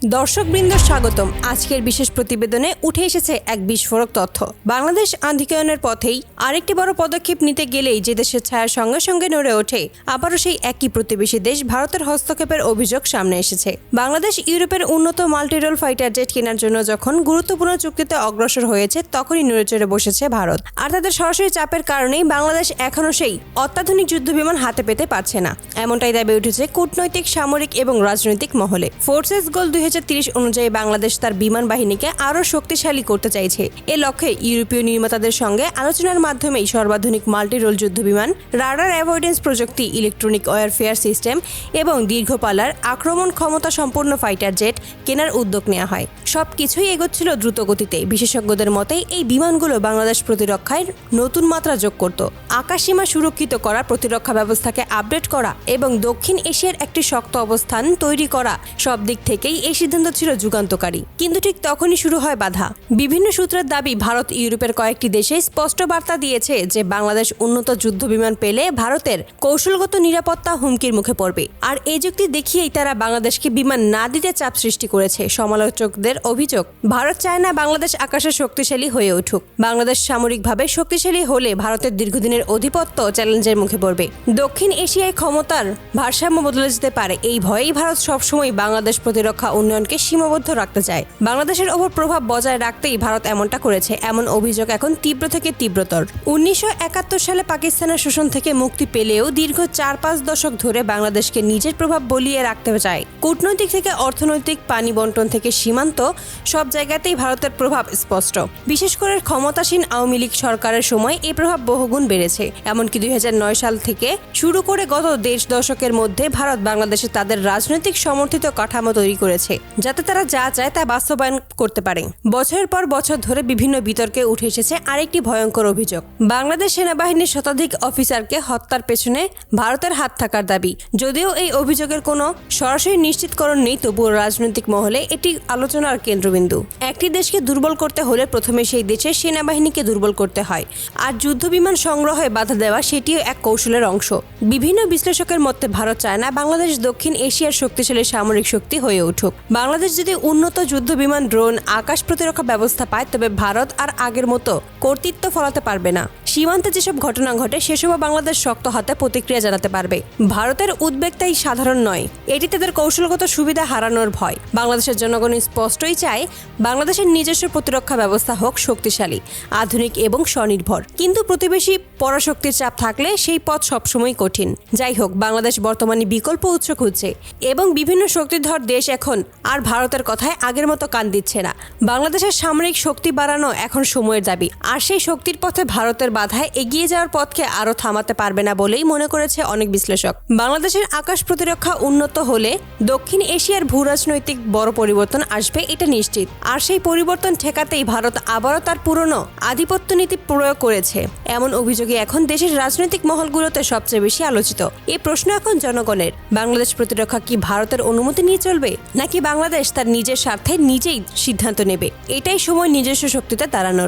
দর্শকবৃন্দ স্বাগতম। আজকের বিশেষ প্রতিবেদনে উঠে এসেছে এক বিস্ফোরক তথ্য। বাংলাদেশ আধিকায়নের পথেই আরেকটি বড় পদক্ষেপ নিতে গেলেই যে দেশের ছায়ার সঙ্গে সঙ্গে নড়ে ওঠে আবারও সেই একই প্রতিবেশী দেশ ভারতের হস্তক্ষেপের অভিযোগ সামনে এসেছে। বাংলাদেশ ইউরোপের উন্নত মাল্টিরোল ফাইটার জেট কেনার জন্য যখন গুরুত্বপূর্ণ চুক্তিতে অগ্রসর হয়েছে তখনই নড়েচড়ে বসেছে ভারত। আর তাদের সরাসরি চাপের কারণেই বাংলাদেশ এখনও সেই অত্যাধুনিক যুদ্ধবিমান হাতে পেতে পারছে না, এমনটাই দাবি উঠেছে কূটনৈতিক, সামরিক এবং রাজনৈতিক মহলে। ফোর্সেস গোল 2030 অনুযায়ী বাংলাদেশ তার বিমান বাহিনীকে আরও শক্তিশালী করতে চাইছে। এ লক্ষ্যে ইউরোপীয় নির্মাতাদের সঙ্গে আলোচনার মাধ্যমেই সর্বাধুনিক মাল্টিরোল যুদ্ধবিমান, রাডার অ্যাভয়েডেন্স প্রযুক্তি, ইলেকট্রনিক ওয়ারফেয়ার সিস্টেম এবং দীর্ঘপাল্লার আক্রমণ ক্ষমতা সম্পন্ন ফাইটার জেট কেনার উদ্যোগ নেওয়া হয়। সবকিছুই এগোচ্ছিল দ্রুত গতিতে। বিশেষজ্ঞদের মতে এই বিমানগুলো বাংলাদেশ প্রতিরক্ষায় নতুন মাত্রা যোগ করত। আকাশসীমা সুরক্ষিত করা, প্রতিরক্ষা ব্যবস্থাকে আপডেট করা এবং দক্ষিণ এশিয়ার একটি শক্ত অবস্থান তৈরি করা, সব দিক থেকেই এই সিদ্ধান্ত ছিল যুগান্তকারী। কিন্তু ঠিক তখনই শুরু হয় বাধা। বিভিন্ন সূত্রের দাবি, ভারত ইউরোপের কয়েকটি দেশে স্পষ্ট বার্তা দিয়েছে যে বাংলাদেশ উন্নত যুদ্ধবিমান পেলে ভারতের কৌশলগত নিরাপত্তা হুমকির মুখে পড়বে। আর এই যুক্তি দেখিয়েই তারা বাংলাদেশকে বিমান না দিতে চাপ সৃষ্টি করেছে। সমালোচকদের অভিযোগ, ভারত চায় না বাংলাদেশ আকাশে শক্তিশালী হয়ে উঠুক। বাংলাদেশ সামরিকভাবে শক্তিশালী হলে ভারতের দীর্ঘদিনের আধিপত্য চ্যালেঞ্জের মুখে পড়বে। দক্ষিণ এশিয়ায় ক্ষমতার ভারসাম্য বদলে যেতে পারে। এই ভয়েই ভারত সবসময় বাংলাদেশ প্রতিরক্ষা উন্নয়নকে সীমাবদ্ধ রাখতে চায়। বাংলাদেশের ওপর প্রভাব বজায় রাখতেই ভারত এমনটা করেছে, এমন অভিযোগ এখন তীব্র থেকে তীব্রতর। 1971 সালে পাকিস্তানের শোষণ থেকে মুক্তি পেলেও দীর্ঘ 4-5 দশক ধরে বাংলাদেশকে নিজের প্রভাব বলিয়ে রাখতে চায়। কূটনৈতিক থেকে অর্থনৈতিক, পানি বন্টন থেকে সীমান্ত, সব জায়গাতেই ভারতের প্রভাব স্পষ্ট। বিশেষ করে ক্ষমতাসীন আওয়ামী লীগ সরকারের সময় এই প্রভাব বহুগুণ বেড়েছে। এমনকি 2009 সাল থেকে শুরু করে গত 1.5 দশকের মধ্যে ভারত বাংলাদেশে তাদের রাজনৈতিক সমর্থিত কাঠামো তৈরি করেছে, যাতে তারা যা চায় তা বাস্তবায়ন করতে পারে। বছরের পর বছর ধরে বিভিন্ন বিতর্কে উঠে এসেছে আরেকটি ভয়ঙ্কর অভিযোগ, বাংলাদেশ সেনাবাহিনীর শতাধিক অফিসারকে হত্যার পেছনে ভারতের হাত থাকার দাবি। যদিও এই অভিযোগের কোনো সরাসরি নিশ্চিতকরণ নেই, তবুও রাজনৈতিক মহলে এটি আলোচনার কেন্দ্রবিন্দু। একটি দেশকে দুর্বল করতে হলে প্রথমে সেই দেশের সেনাবাহিনীকে দুর্বল করতে হয়, আর যুদ্ধবিমান সংগ্রহে বাধা দেওয়া সেটিও এক কৌশলের অংশ। বিভিন্ন বিশ্লেষকের মতে ভারত চায় না বাংলাদেশ দক্ষিণ এশিয়ার শক্তিশালী সামরিক শক্তি হয়ে উঠুক। বাংলাদেশ যদি উন্নত যুদ্ধবিমান, ড্রোন, আকাশ প্রতিরক্ষা ব্যবস্থা পায়, তবে ভারত আর আগের মতো কর্তৃত্ব ফলাতে পারবে না। সীমান্তে যেসব ঘটনা ঘটে সেসবও বাংলাদেশ শক্ত হাতে প্রতিক্রিয়া জানাতে পারবে। ভারতের উদ্বেগ তাই সাধারণ নয়, এটি তাদের কৌশলগত সুবিধা হারানোর ভয়। বাংলাদেশের জনগণ স্পষ্টই চায় বাংলাদেশের নিজস্ব প্রতিরক্ষা ব্যবস্থা হোক শক্তিশালী, আধুনিক এবং স্বনির্ভর। কিন্তু প্রতিবেশী পরাশক্তির চাপ থাকলে সেই পথ সবসময় কঠিন। যাই হোক, বাংলাদেশ বর্তমানে বিকল্প উৎস খুঁজছে এবং বিভিন্ন শক্তিধর দেশ এখন আর ভারতের কথায় আগের মতো কান দিচ্ছে না। বাংলাদেশের সামরিক শক্তি বাড়ানো এখন সময়ের দাবি, আর সেই শক্তির পথে ভারতের বাধায় এগিয়ে যাওয়ার পথকে আরও থামাতে পারবে না বলেই মনে করেছে অনেক বিশ্লেষক। বাংলাদেশের আকাশ প্রতিরক্ষা উন্নত হলে দক্ষিণ এশিয়ার ভূরাজনৈতিক বড় পরিবর্তন আসবে, এটা নিশ্চিত। আর সেই পরিবর্তন ঠেকাতেই ভারত আবারও তার পুরনো আধিপত্য নীতি প্রয়োগ করেছে, এমন অভিযোগে এখন দেশের রাজনৈতিক মহলগুলোতে সবচেয়ে বেশি আলোচিত। এই প্রশ্ন এখন জনগণের, বাংলাদেশ প্রতিরক্ষা কি ভারতের অনুমতি নিয়ে চলবে, নাকি বাংলাদেশ তার নিজের স্বার্থে নিজেই সিদ্ধান্ত নেবে? এটাই সময় নিজস্ব শক্তিতে দাঁড়ানোর।